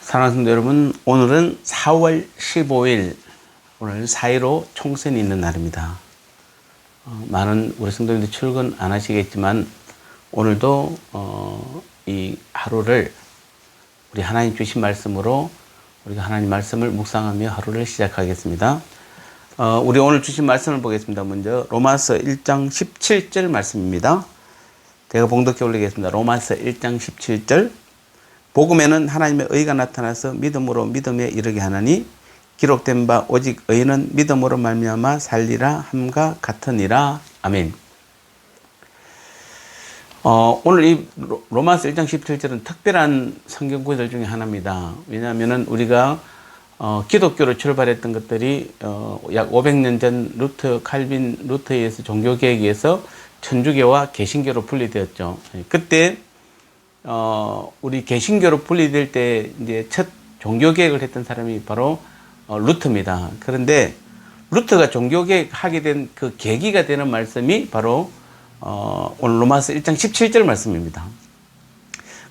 사랑하는 성도 여러분, 오늘은 4월 15일, 오늘 4.15 총선이 있는 날입니다. 많은 우리 성도님들 출근 안 하시겠지만 오늘도 이 하루를 우리 하나님 주신 말씀으로 우리가 하나님 말씀을 묵상하며 하루를 시작하겠습니다. 우리 오늘 주신 말씀을 보겠습니다. 먼저 로마서 1장 17절 말씀입니다. 제가 봉독해 올리겠습니다. 로마서 1장 17절. 복음에는 하나님의 의가 나타나서 믿음으로 믿음에 이르게 하나니 기록된 바 오직 의는 믿음으로 말미암아 살리라 함과 같으니라. 아멘. 오늘 이 로마서 1장 17절은 특별한 성경 구절 중에 하나입니다. 왜냐하면 우리가 기독교로 출발했던 것들이 약 500년 전 칼빈 루터에 의해서 종교개혁에 의해서 천주교와 개신교로 분리되었죠. 그때 우리 개신교로 분리될 때 이제 첫 종교개혁을 했던 사람이 바로 루터입니다. 그런데 루터가 종교개혁하게 된 그 계기가 되는 말씀이 바로 오늘 로마서 1장 17절 말씀입니다.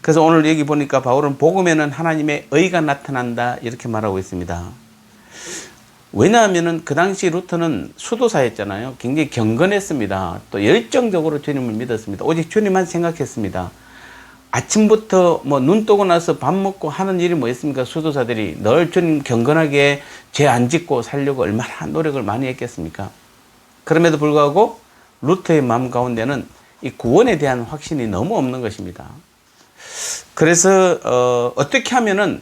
그래서 오늘 여기 보니까 바울은 복음에는 하나님의 의가 나타난다 이렇게 말하고 있습니다. 왜냐하면 그 당시 루터는 수도사였잖아요. 굉장히 경건했습니다. 또 열정적으로 주님을 믿었습니다. 오직 주님만 생각했습니다. 아침부터 눈 뜨고 나서 밥 먹고 하는 일이 뭐 있습니까? 수도사들이 늘 주님 경건하게 죄 안 짓고 살려고 얼마나 노력을 많이 했겠습니까? 그럼에도 불구하고 루터의 마음 가운데는 이 구원에 대한 확신이 너무 없는 것입니다. 그래서 어떻게 하면은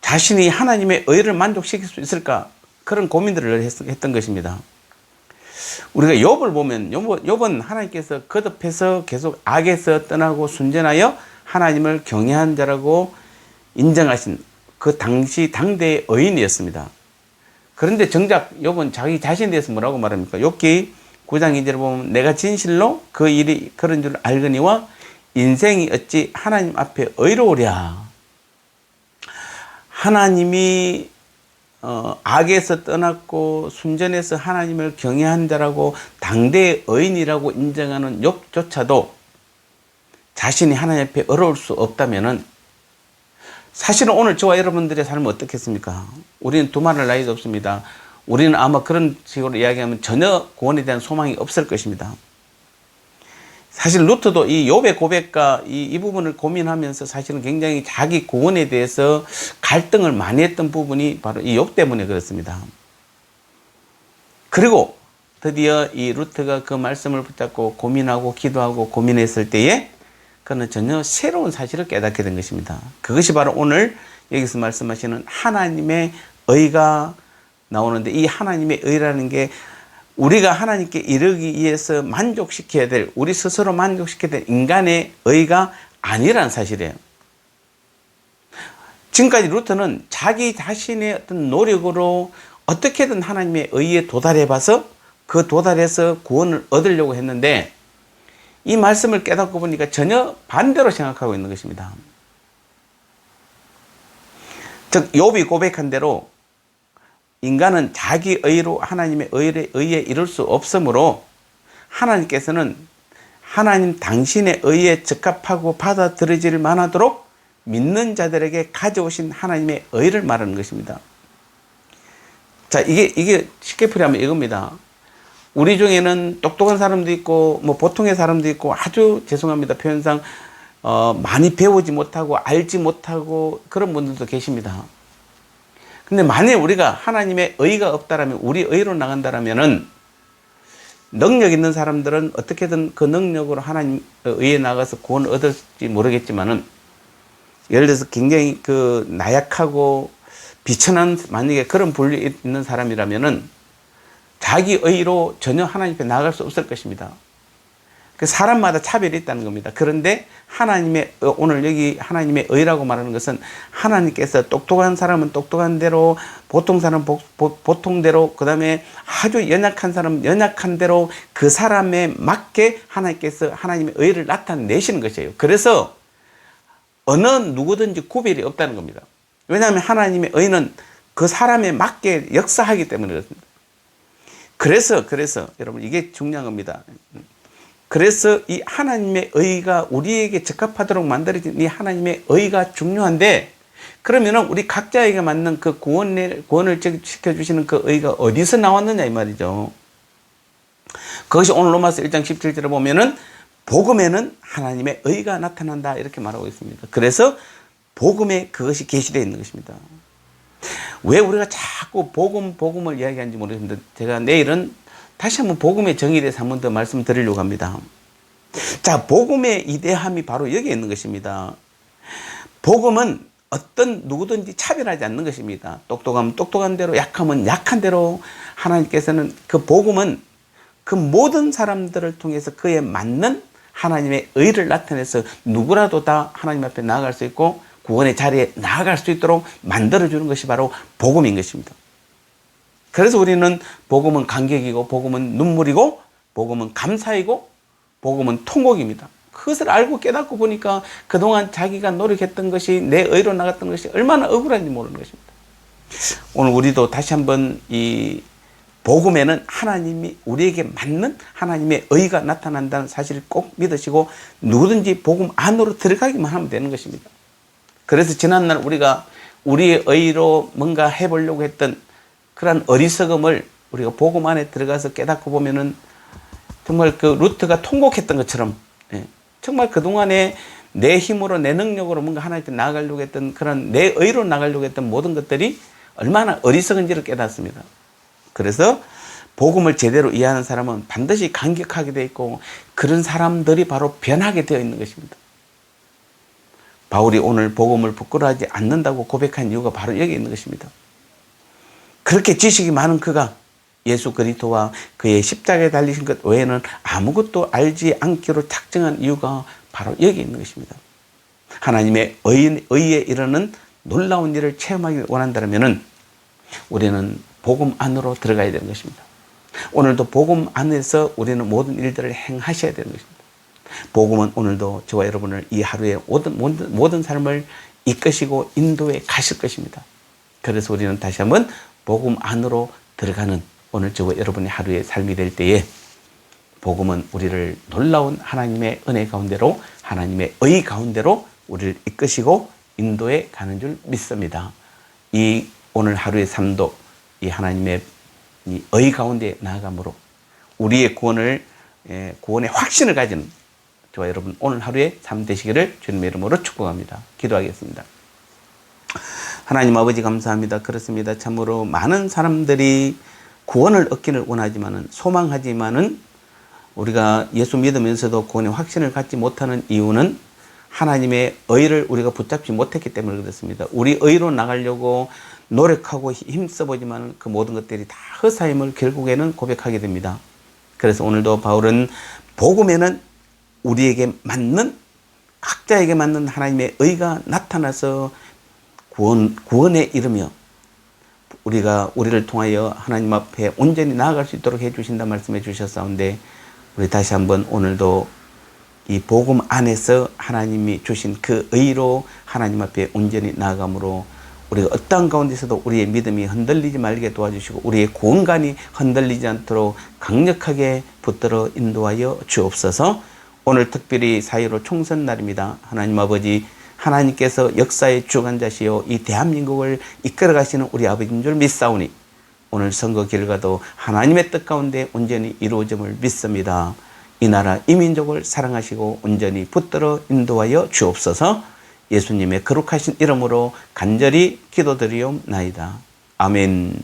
자신이 하나님의 의를 만족시킬 수 있을까? 그런 고민들을 했던 것입니다. 우리가 욥을 보면 욥은 하나님께서 거듭해서 계속 악에서 떠나고 순전하여 하나님을 경외한 자라고 인정하신 그 당시 당대의 의인이었습니다. 그런데 정작 욥은 자기 자신에 대해서 뭐라고 말합니까? 욥기 9장 2절을 보면 내가 진실로 그 일이 그런 줄 알거니와 인생이 어찌 하나님 앞에 의로우랴. 하나님이 악에서 떠났고 순전해서 하나님을 경외한 자라고 당대의 의인이라고 인정하는 욥조차도 자신이 하나님 앞에 어려울 수 없다면은 사실은 오늘 저와 여러분들의 삶은 어떻겠습니까? 우리는 두말할 나위도 없습니다. 우리는 아마 그런 식으로 이야기하면 전혀 구원에 대한 소망이 없을 것입니다. 사실 루터도 이 욥의 고백과 이 부분을 고민하면서 사실은 굉장히 자기 구원에 대해서 갈등을 많이 했던 부분이 바로 이 욥 때문에 그렇습니다. 그리고 드디어 이 루터가 그 말씀을 붙잡고 고민하고 기도하고 고민했을 때에 그는 전혀 새로운 사실을 깨닫게 된 것입니다. 그것이 바로 오늘 여기서 말씀하시는 하나님의 의가 나오는데 이 하나님의 의라는 게 우리가 하나님께 이르기 위해서 만족시켜야 될, 우리 스스로 만족시켜야 될 인간의 의가 아니라는 사실이에요. 지금까지 루터는 자기 자신의 어떤 노력으로 어떻게든 하나님의 의에 도달해 봐서 그 도달해서 구원을 얻으려고 했는데 이 말씀을 깨닫고 보니까 전혀 반대로 생각하고 있는 것입니다. 즉 욥이 고백한 대로 인간은 자기 의로 하나님의 의에 이룰 수 없으므로 하나님께서는 하나님 당신의 의에 적합하고 받아들여질 만하도록 믿는 자들에게 가져오신 하나님의 의를 말하는 것입니다. 자, 이게 쉽게 풀이하면 이겁니다. 우리 중에는 똑똑한 사람도 있고 보통의 사람도 있고 아주 죄송합니다. 표현상 많이 배우지 못하고 알지 못하고 그런 분들도 계십니다. 근데 만일 우리가 하나님의 의가 없다라면, 우리 의로 나간다라면은 능력 있는 사람들은 어떻게든 그 능력으로 하나님 의에 나가서 구원을 얻을지 모르겠지만은 예를 들어서 굉장히 그 나약하고 비천한 만약에 그런 분리 있는 사람이라면은 자기 의로 전혀 하나님 앞에 나갈 수 없을 것입니다. 그 사람마다 차별이 있다는 겁니다. 그런데 오늘 여기 하나님의 의라고 말하는 것은 하나님께서 똑똑한 사람은 똑똑한 대로, 보통 사람은 보통대로, 그 다음에 아주 연약한 사람은 연약한 대로 그 사람에 맞게 하나님께서 하나님의 의를 나타내시는 것이에요. 그래서 어느 누구든지 구별이 없다는 겁니다. 왜냐하면 하나님의 의는 그 사람에 맞게 역사하기 때문에 그렇습니다. 그래서 여러분 이게 중요한 겁니다. 그래서 이 하나님의 의가 우리에게 적합하도록 만들어진 이 하나님의 의가 중요한데 그러면은 우리 각자에게 맞는 그 구원을 시켜주시는 그 의가 어디서 나왔느냐 이 말이죠. 그것이 오늘 로마서 1장 17절에 보면은 복음에는 하나님의 의가 나타난다 이렇게 말하고 있습니다. 그래서 복음에 그것이 계시되어 있는 것입니다. 왜 우리가 자꾸 복음을 이야기하는지 모르겠습니다. 제가 내일은 다시 한번 복음의 정의에 대해서 한 번 더 말씀드리려고 합니다. 자, 복음의 이대함이 바로 여기에 있는 것입니다. 복음은 어떤 누구든지 차별하지 않는 것입니다. 똑똑하면 똑똑한 대로, 약하면 약한 대로 하나님께서는 그 복음은 그 모든 사람들을 통해서 그에 맞는 하나님의 의를 나타내서 누구라도 다 하나님 앞에 나아갈 수 있고 구원의 자리에 나아갈 수 있도록 만들어주는 것이 바로 복음인 것입니다. 그래서 우리는 복음은 감격이고 복음은 눈물이고 복음은 감사이고 복음은 통곡입니다. 그것을 알고 깨닫고 보니까 그동안 자기가 노력했던 것이 내 의로 나갔던 것이 얼마나 억울한지 모르는 것입니다. 오늘 우리도 다시 한번 이 복음에는 하나님이 우리에게 맞는 하나님의 의가 나타난다는 사실을 꼭 믿으시고 누구든지 복음 안으로 들어가기만 하면 되는 것입니다. 그래서 지난날 우리가 우리의 의로 뭔가 해보려고 했던 그런 어리석음을 우리가 복음 안에 들어가서 깨닫고 보면은 정말 그 루트가 통곡했던 것처럼 정말 그동안에 내 힘으로 내 능력으로 뭔가 하나님께 나아가려고 했던 그런 내 의로 나가려고 했던 모든 것들이 얼마나 어리석은지를 깨닫습니다. 그래서 복음을 제대로 이해하는 사람은 반드시 감격하게 되어 있고 그런 사람들이 바로 변하게 되어 있는 것입니다. 바울이 오늘 복음을 부끄러워하지 않는다고 고백한 이유가 바로 여기 있는 것입니다. 그렇게 지식이 많은 그가 예수 그리스도와 그의 십자가에 달리신 것 외에는 아무것도 알지 않기로 작정한 이유가 바로 여기 있는 것입니다. 하나님의 의에 이르는 놀라운 일을 체험하기 원한다면 우리는 복음 안으로 들어가야 되는 것입니다. 오늘도 복음 안에서 우리는 모든 일들을 행하셔야 되는 것입니다. 복음은 오늘도 저와 여러분을 이 하루의 모든 삶을 이끄시고 인도해 가실 것입니다. 그래서 우리는 다시 한번 복음 안으로 들어가는 오늘 저와 여러분의 하루의 삶이 될 때에 복음은 우리를 놀라운 하나님의 은혜 가운데로 하나님의 의 가운데로 우리를 이끄시고 인도해 가는 줄 믿습니다. 이 오늘 하루의 삶도 이 하나님의 이 의 가운데 나아감으로 우리의 구원의 확신을 가진 저와 여러분 오늘 하루의 삶 되시기를 주님의 이름으로 축복합니다. 기도하겠습니다. 하나님 아버지 감사합니다. 그렇습니다. 참으로 많은 사람들이 구원을 얻기를 원하지만은 소망하지만은 우리가 예수 믿으면서도 구원의 확신을 갖지 못하는 이유는 하나님의 의를 우리가 붙잡지 못했기 때문에 그렇습니다. 우리 의로 나가려고 노력하고 힘써보지만 그 모든 것들이 다 허사임을 결국에는 고백하게 됩니다. 그래서 오늘도 바울은 복음에는 우리에게 맞는 각자에게 맞는 하나님의 의가 나타나서 구원에 이르며 우리를 통하여 하나님 앞에 온전히 나아갈 수 있도록 해주신다 말씀해 주셨사온데 우리 다시 한번 오늘도 이 복음 안에서 하나님이 주신 그 의로 하나님 앞에 온전히 나아감으로 우리가 어떠한 가운데서도 우리의 믿음이 흔들리지 말게 도와주시고 우리의 구원관이 흔들리지 않도록 강력하게 붙들어 인도하여 주옵소서. 오늘 특별히 4.15 총선 날입니다. 하나님 아버지 하나님께서 역사의 주관자시요 이 대한민국을 이끌어 가시는 우리 아버지인 줄 믿사오니 오늘 선거 결과도 하나님의 뜻 가운데 온전히 이루어짐을 믿습니다. 이 나라 이 민족을 사랑하시고 온전히 붙들어 인도하여 주옵소서. 예수님의 거룩하신 이름으로 간절히 기도드리옵나이다. 아멘.